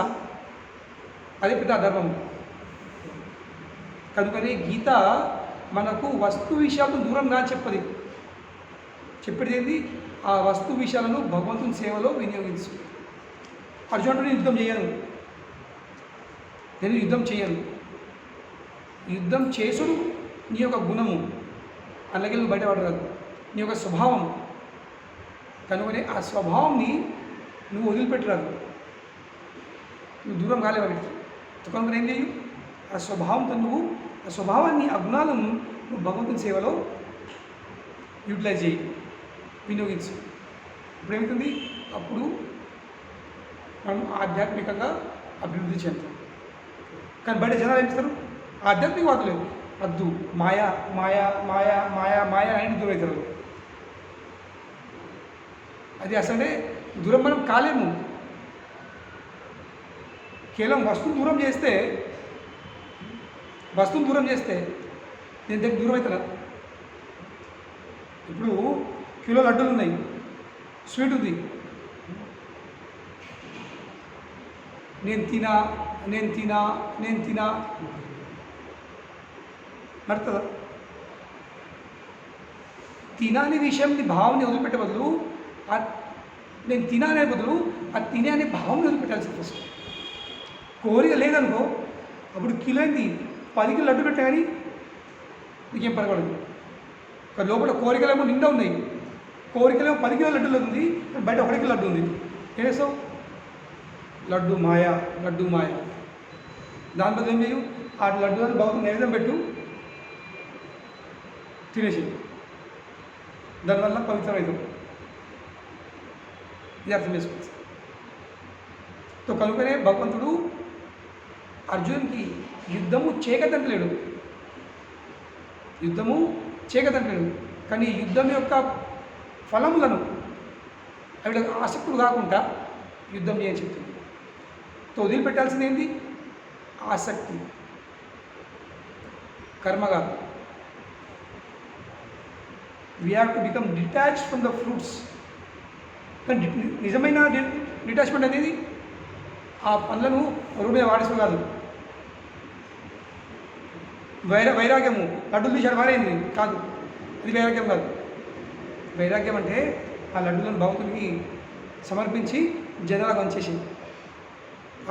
అదే పెద్ద అధర్మం. కనుకనే గీత మనకు వస్తు విషయాలను దూరంగా చెప్పది. చెప్పేది ఏంటి? ఆ వస్తు విషయాలను భగవంతుని సేవలో వినియోగించు. అర్జునుడు నేను యుద్ధం చేయను. యుద్ధం చేసుడు నీ యొక్క గుణము, అలాగే నువ్వు బయటపడరాదు, నీ యొక్క స్వభావం. కనుకనే ఆ స్వభావంని నువ్వు వదిలిపెట్టరాదు, నువ్వు దూరం కాలేవాలి. కనుక ఏం చేయు? ఆ స్వభావంతో నువ్వు ఆ స్వభావాన్ని, ఆ గుణాలను నువ్వు భగవంతుని సేవలో యూటిలైజ్ చేయి, వినియోగించు. ఇప్పుడు ఏమవుతుంది? అప్పుడు మనం ఆధ్యాత్మికంగా అభివృద్ధి చెందుతాం. కానీ బయట జనాలు ఏం చేస్తారు? ఆధ్యాత్మికవాదులే వద్దు, మాయా మాయా మాయా మాయా మాయా అని దూరవుతారు. అది అసలే దూరం మనం కాలేము. కేవలం వస్తువును దూరం చేస్తే నేను దగ్గర దూరం అవుతానా? ఇప్పుడు కిలో లడ్డూలు ఉన్నాయి, స్వీట్ ఉంది, నేను తినా నడుతుందా? తినా అనే విషయంని, భావాన్ని వదిలిపెట్టే బదులు నేను తినా అనే బదులు ఆ తినే అనే భావాన్ని వదిలిపెట్టాల్సి ఫస్ట్. కోరిక లేదనుకో, అప్పుడు కిలో ఏంది 10 కిలో లడ్డు పెట్టా కానీ నీకేం పరగడదు. లోపల కోరికలేమో నిండా ఉన్నాయి, కోరికలేమో 10 కిలో లడ్డూలు ఉంది, బయట 1 కిలో లడ్డు ఉంది. ఏం చేస్తావు? లడ్డు మాయా. దాని బదులు ఏం చేయు? ఆ లడ్డు అని భగవంతుని నైవేద్యం పెట్టు, తినేసి, దానివల్ల పవిత్రమవుతాం. ఇది అర్థం చేసుకోవచ్చు. సో కనుకనే భగవంతుడు అర్జునునికి యుద్ధము చేయకదంటలేడు, కానీ యుద్ధం యొక్క ఫలములను అవి ఆసక్తులు కాకుండా యుద్ధం చేయని చెప్తుంది. తో వదిలిపెట్టాల్సింది ఏంటి? ఆసక్తి, కర్మగా. We have to become detached from the fruits. నిజమైన డిటాచ్మెంట్ అనేది ఆ పండ్లను రోడ్డు మీద వాడేసు కాదు. వైరాగ్యము లడ్డూలు తీసాడు వాడేంది కాదు, అది వైరాగ్యం కాదు. వైరాగ్యం అంటే ఆ లడ్డూలను భగవంతునికి సమర్పించి జనాలకు వంచేసి,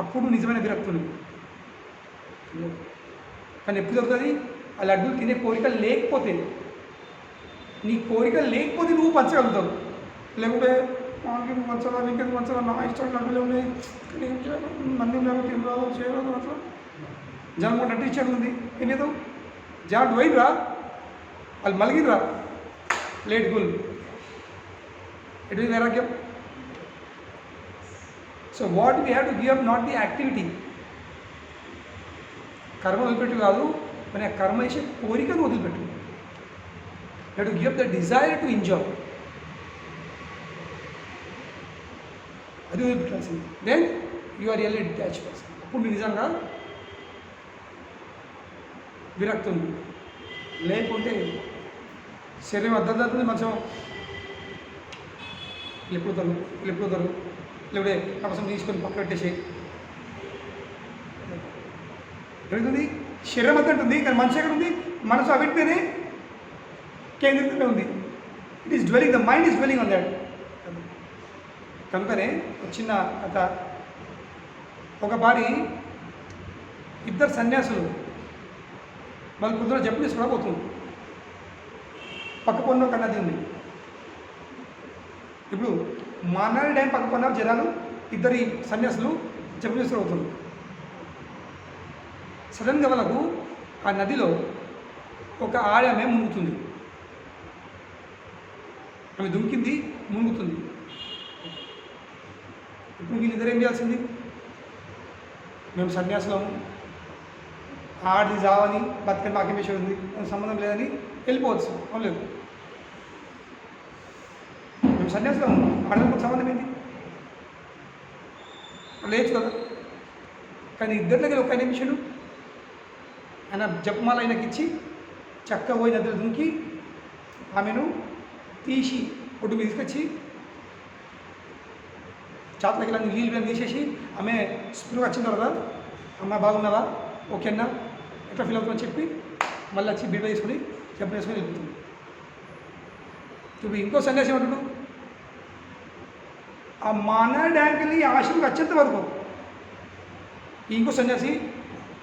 అప్పుడు నిజమైన విరక్తులు. కానీ ఎప్పుడు దొరుకుతుంది? ఆ లడ్డూలు తినే కోరిక లేకపోతే. నీ కోరిక లేకపోతే నువ్వు పంచగలుగుతావు, లేకుంటే నీకు పంచాలా, నీకెందుకు పంచాలా, నా ఇష్టం లడ్డూలు ఉన్నాయి, కానీ ఏం చేయాలి, మంది తినరాదు చేయరాదు, అట్లా జనం కూడా నటించాడు ఉంది. ఏం చేద్దాం? జాడు పోయినరా, వాళ్ళు మలిగినరా, లేట్ గుల్. ఇట్ ఈస్ వైరాగ్యం. So what we have to give up, not the activity. కర్మ వదిలిపెట్టు కాదు, మన కర్మ చేసే కోరికను వదిలిపెట్టు. You have to give up the desire to enjoy. అది వదిలిపెట్టాల్సింది. Then you are really detach person. అప్పుడు నువ్వు నిజంగా విరక్తి ఉంది. లేకుంటే శరీరం అద్దరుతుంది, మంచం ఎప్పుడుతారు లేకపోతే నా కోసం తీసుకొని పక్క పెట్టేసి జరుగుతుంది. శరీరం అంతా ఉంటుంది, కానీ మనసు ఎక్కడ ఉంది? మనసు అవిటితోనే కేంద్రీకృతమే ఉంది. It is dwelling, the mind is dwelling on that. కనుకనే ఒక చిన్న కథ. ఒక బారి ఇద్దరు సన్యాసులు వాళ్ళు పొద్దున జపం చేసుకోవడం పోతుంది. పక్క పొన్న ఒక నది ఉంది. ఇప్పుడు మానాలి డ్యామ్ పక్క పొన్న జనాలు ఇద్దరి సన్యాసులు జపం చేసుకోవడం అవుతుంది. సడన్గా వాళ్ళకు ఆ నదిలో ఒక ఆమె మునుగుతుంది. ఆమె దుంకింది, మునుగుతుంది. ఇప్పుడు వీళ్ళిద్దరు ఏం చేయాల్సింది? మేము సన్యాసులము, ఆడిది జావని బతికని మాకేం విషయం ఉంది, సంబంధం లేదని వెళ్ళిపోవచ్చు. లేదు, మేము సన్యాసులము, ఆడలకు సంబంధం ఏంటి? లేదు కదా. కానీ ఇద్దరి దగ్గర ఒక నిమిషం ఆయన జపమాల ఆయనకి ఇచ్చి చక్కగా పోయి నదులు దుంకి ఆమెను తీసి ఒడ్డు మీద తీసుకొచ్చి చాతలకి ఇలా నీళ్ళు బియ్యం తీసేసి ఆమె స్పృహ వచ్చిన తర్వాత అమ్మ బాగున్నావా ఓకే అన్నా ఎట్లా ఫీల్ అవుతుందని చెప్పి మళ్ళీ వచ్చి బిడ్డ తీసుకొని చెప్ప వేసుకొని వెళ్ళిపోతుంది. ఇప్పుడు ఇంకో సన్యాసి ఏమంటాడు, ఆ మానడానికి వెళ్ళి ఆశ్రమకి వచ్చేంత వరకు ఇంకో సన్యాసి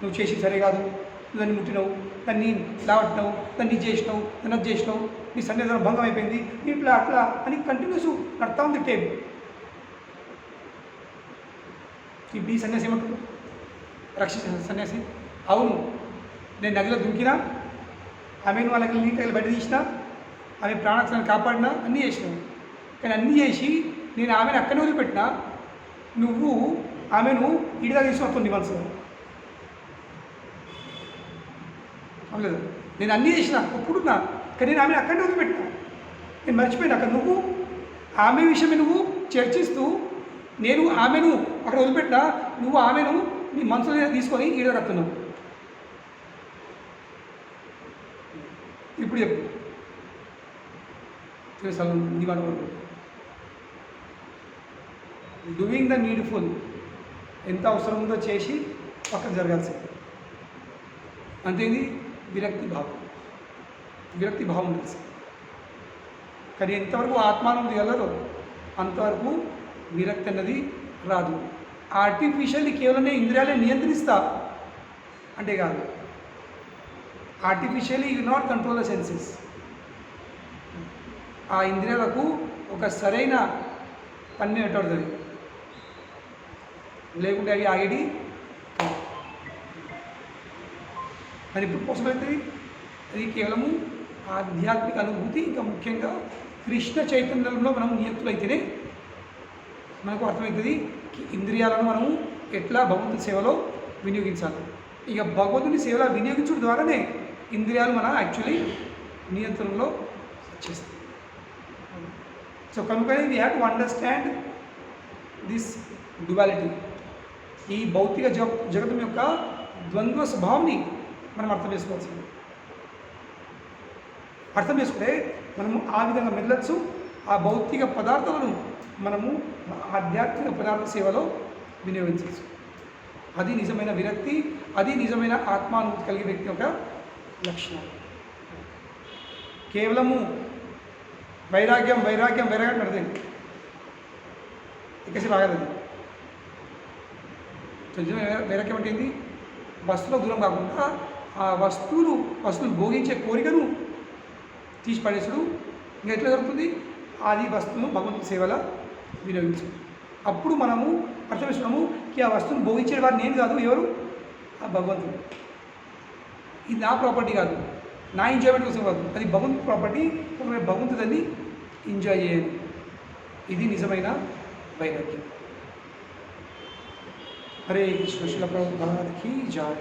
నువ్వు చేసి సరే కాదు, నువ్వు దాన్ని ముట్టినావు, దాన్ని లావట్టినావు, దాన్ని ఇది చేసినావు, దాన్ని అది చేసినావు, నీ సన్యాసం భంగం అయిపోయింది, ఇట్లా అట్లా అని కంటిన్యూస్ నడుతూ ఉంది టేబుల్. ఇప్పుడు ఈ సన్యాసి ఏమంటాడు, రక్షించిన సన్యాసి, అవును నేను నదిలో దుంకినా, ఆమెను వాళ్ళకి నీళ్ళు బయట తీసినా, ఆమె ప్రాణాలను కాపాడినా, అన్నీ చేసినావు. కానీ అన్నీ చేసి నేను ఆమెను అక్కడే వదిలిపెట్టినా, నువ్వు ఆమెను ఇడిగా తీసుకొస్తుంది మనసు అవలేదు. నేను అన్నీ చేసిన ఒప్పుడున్నా, కానీ నేను ఆమెను అక్కడే వదిలిపెట్టినా, నేను మర్చిపోయినా. అక్కడ నువ్వు ఆమె విషయమే నువ్వు చర్చిస్తూ నేను ఆమెను అక్కడ వదిలిపెట్టినా, నువ్వు ఆమెను నీ మనసులో తీసుకొని ఈడ కడుతున్నావు. ఇప్పుడు చెప్పు తెలుసు నీ మాట డూయింగ్ ద నీడ్ఫుల్ ఎంత అవసరం ఉందో చేసి పక్కన జరగాల్సింది. అంతేంది విరక్తి భావం తెలుసు. కానీ ఎంతవరకు ఆత్మానుభూతి కలదో అంతవరకు విరక్తి అన్నది రాదు. ఆర్టిఫిషియల్లీ కేవలం ఇంద్రియాలే నియంత్రిస్తా అంటే కాదు. Artificially you not control the senses. ఆ ఇంద్రియాలకు ఒక సరైన పని పెట్టబడుతుంది, లేకుంటే అవి ఆగిడి. మరి ఇప్పుడు కోసం అవుతుంది అది కేవలము ఆధ్యాత్మిక అనుభూతి. ఇంకా ముఖ్యంగా కృష్ణ చైతన్యంలో మనం నియత్తులైతేనే మనకు అర్థమవుతుంది ఇంద్రియాలను మనము ఎట్లా భగవంతుని సేవలో వినియోగించాలి. ఇక భగవంతుని సేవలో వినియోగించడం ద్వారానే ఇంద్రియాలు మన యాక్చువల్లీ నియంత్రణలో వచ్చేస్తాయి. సో కనుకనే we have to understand this duality. ఈ భౌతిక జగతం యొక్క ద్వంద్వ స్వభావాన్ని మనం అర్థం చేసుకోవాల్సింది. అర్థం చేసుకుంటే మనము ఆ విధంగా మెదలచ్చు. ఆ భౌతిక పదార్థాలను మనము ఆధ్యాత్మిక పదార్థ సేవలో వినియోగించవచ్చు. అది నిజమైన విరక్తి, అది నిజమైన ఆత్మానుభూతి కలిగే వ్యక్తి యొక్క లక్షణం. కేవలము వైరాగ్యం పెడతాయి ఇకసి రాగలదు. వైరాగ్యం అంటే ఏంటి? వస్తువులకు దూరం కాకుండా ఆ వస్తువులు భోగించే కోరికను తీసి పడేసుడు. ఇంకా ఎట్లా జరుగుతుంది? అది వస్తువును భగవంతుని సేవలా వినియోగించు. అప్పుడు మనము అర్థం చేసుకున్నాము ఆ వస్తువును భోగించే వారు నేను కాదు, ఎవరు? ఆ భగవంతుడు. ఇది నా ప్రాపర్టీ కాదు, నా ఎంజాయ్మెంట్ కోసం కాదు, అది భగవంతుడి ప్రాపర్టీ. భగవంతుడు దాన్ని ఎంజాయ్ చేయాలి. ఇది నిజమైన వైరాగ్యం. హరే కృష్ణ. శిల ప్రభుపాద్ కీ జై.